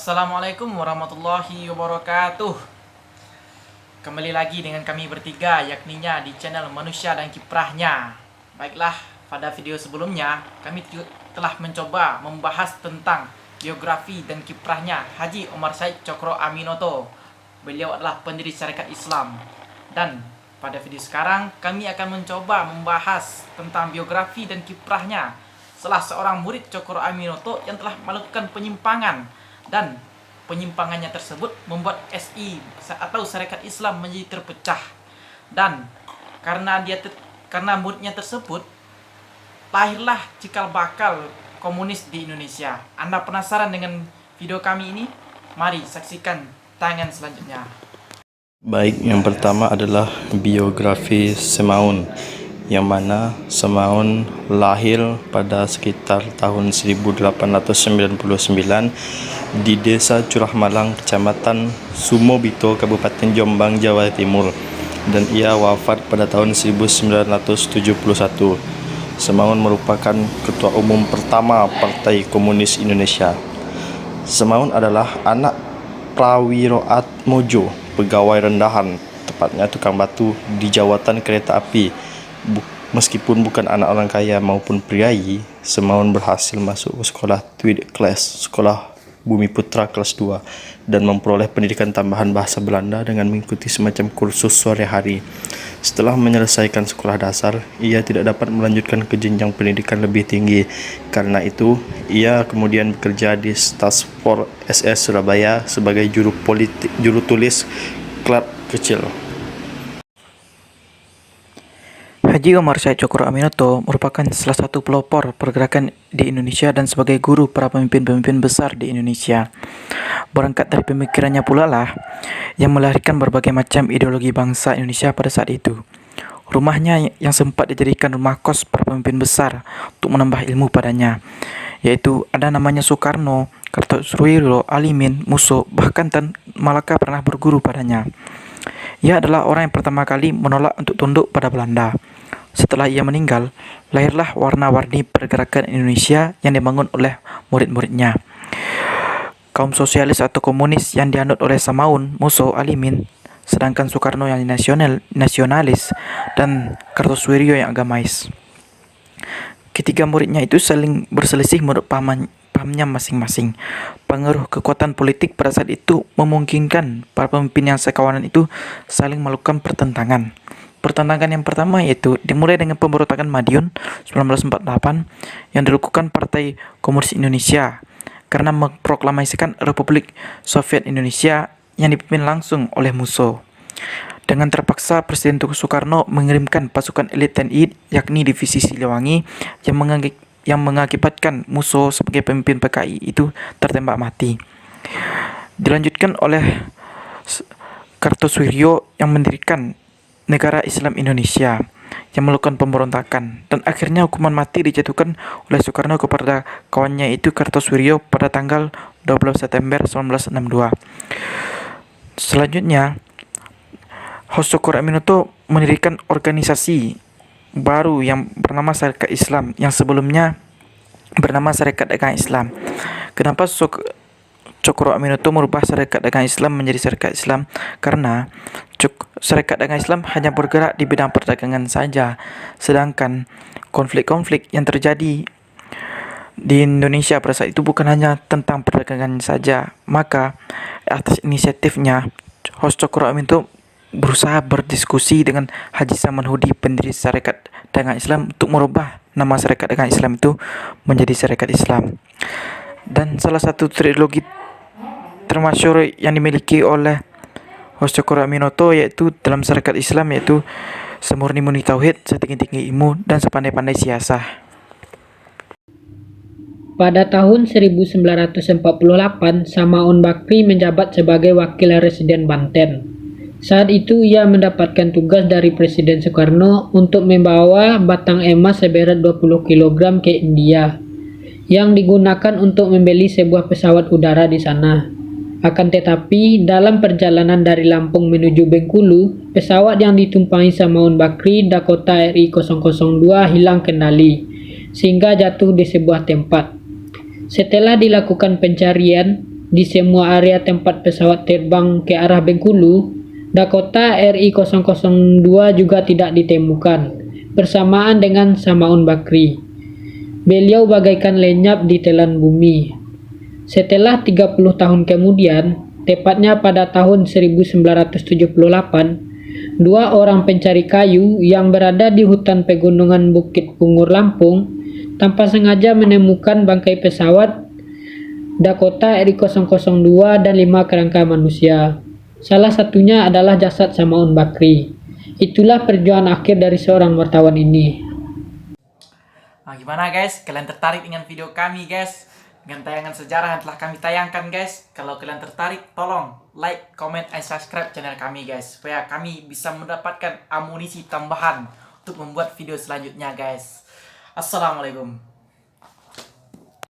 Assalamualaikum warahmatullahi wabarakatuh. Kembali lagi dengan kami bertiga, yakninya di channel Manusia dan Kiprahnya. Baiklah, pada video sebelumnya kami telah mencoba membahas tentang biografi dan kiprahnya Haji Omar Syed Cokro Aminoto. Beliau adalah pendiri Syarikat Islam. Dan pada video sekarang kami akan mencoba membahas tentang biografi dan kiprahnya salah seorang murid Cokro Aminoto yang telah melakukan penyimpangan, dan penyimpangannya tersebut membuat SI atau Syarikat Islam menjadi terpecah. Dan karena muridnya tersebut, lahirlah cikal bakal komunis di Indonesia. Anda penasaran dengan video kami ini? Mari saksikan tayangan selanjutnya. Baik, yang pertama adalah biografi Semaun, yang mana Semaun lahir pada sekitar tahun 1899 di Desa Curah Malang, Kecamatan Sumobito, Kabupaten Jombang, Jawa Timur, dan ia wafat pada tahun 1971. Semaun merupakan Ketua Umum pertama Partai Komunis Indonesia. Semaun adalah anak Prawiro Atmojo, pegawai rendahan, tepatnya tukang batu di Jawatan Kereta Api. Meskipun bukan anak orang kaya maupun priayi, Semaun berhasil masuk ke sekolah Tweede Klas, sekolah Bumi Putra kelas 2, dan memperoleh pendidikan tambahan bahasa Belanda dengan mengikuti semacam kursus sore hari. Setelah menyelesaikan sekolah dasar, ia tidak dapat melanjutkan ke jenjang pendidikan lebih tinggi. Karena itu, ia kemudian bekerja di Stasport SS Surabaya sebagai juru tulis klub kecil. Haji Omar Syed Cokro Aminoto merupakan salah satu pelopor pergerakan di Indonesia dan sebagai guru para pemimpin-pemimpin besar di Indonesia. Berangkat dari pemikirannya pula lah yang melahirkan berbagai macam ideologi bangsa Indonesia pada saat itu. Rumahnya yang sempat dijadikan rumah kos para pemimpin besar untuk menambah ilmu padanya, yaitu ada namanya Soekarno, Kartosuwiryo, Alimin, Musso, bahkan Tan Malaka pernah berguru padanya. Ia adalah orang yang pertama kali menolak untuk tunduk pada Belanda. Setelah ia meninggal, lahirlah warna-warni pergerakan Indonesia yang dibangun oleh murid-muridnya. Kaum sosialis atau komunis yang dianut oleh Semaun, Musso, Alimin, sedangkan Soekarno yang nasionalis, dan Kartosuwiryo yang agamais. Ketiga muridnya itu saling berselisih menurut pahamnya masing-masing. Pengaruh kekuatan politik pada saat itu memungkinkan para pemimpin yang sekawanan itu saling melakukan pertentangan. Pertentangan yang pertama yaitu dimulai dengan pemberontakan Madiun 1948 yang dilakukan Partai Komunis Indonesia karena memproklamasikan Republik Soviet Indonesia yang dipimpin langsung oleh Musso. Dengan terpaksa Presiden Soekarno mengirimkan pasukan elit TNI yakni Divisi Siliwangi yang mengakibatkan Musso sebagai pemimpin PKI itu tertembak mati. Dilanjutkan oleh Kartosuwiryo yang mendirikan Negara Islam Indonesia yang melakukan pemberontakan, dan akhirnya hukuman mati dijatuhkan oleh Soekarno kepada kawannya itu Kartosuwiryo pada tanggal 12 September 1962. Selanjutnya, Cokro Aminoto mendirikan organisasi baru yang bernama Syarikat Islam, yang sebelumnya bernama Syarikat Dagang Islam. Kenapa Cokro Aminoto merubah Syarikat Dagang Islam menjadi Syarikat Islam? Karena Syarikat Dagang Islam hanya bergerak di bidang perdagangan saja, sedangkan konflik-konflik yang terjadi di Indonesia pada saat itu bukan hanya tentang perdagangan saja. Maka atas inisiatifnya, Cokro Aminoto berusaha berdiskusi dengan Haji Samanhudi, pendiri Syarikat Dagang Islam, untuk merubah nama Syarikat Dagang Islam itu menjadi Syarikat Islam. Dan salah satu ideologi termasyhur yang dimiliki oleh Cokro Aminoto yaitu dalam Syarikat Islam yaitu semurni-murni tauhid, setinggi-tinggi ilmu, dan sepandai-pandai siasah. Pada tahun 1948, Samaun Bakri menjabat sebagai Wakil Residen Banten. Saat itu ia mendapatkan tugas dari Presiden Soekarno untuk membawa batang emas seberat 20 kg ke India, yang digunakan untuk membeli sebuah pesawat udara di sana. Akan tetapi, dalam perjalanan dari Lampung menuju Bengkulu, pesawat yang ditumpangi Samaun Bakri, Dakota RI 002, hilang kendali, sehingga jatuh di sebuah tempat. Setelah dilakukan pencarian, di semua area tempat pesawat terbang ke arah Bengkulu, Dakota RI-002 juga tidak ditemukan, bersamaan dengan Samaun Bakri. Beliau bagaikan lenyap di telan bumi. Setelah 30 tahun kemudian, tepatnya pada tahun 1978, dua orang pencari kayu yang berada di hutan pegunungan Bukit Pungur Lampung tanpa sengaja menemukan bangkai pesawat Dakota RI-002 dan 5 kerangka manusia. Salah satunya adalah jasad Samaun Bakri. Itulah perjuangan akhir dari seorang wartawan ini. Nah, gimana guys? Kalian tertarik dengan video kami guys? Dengan tayangan sejarah yang telah kami tayangkan guys? Kalau kalian tertarik, tolong like, comment, and subscribe channel kami guys, supaya kami bisa mendapatkan amunisi tambahan untuk membuat video selanjutnya guys. Assalamualaikum.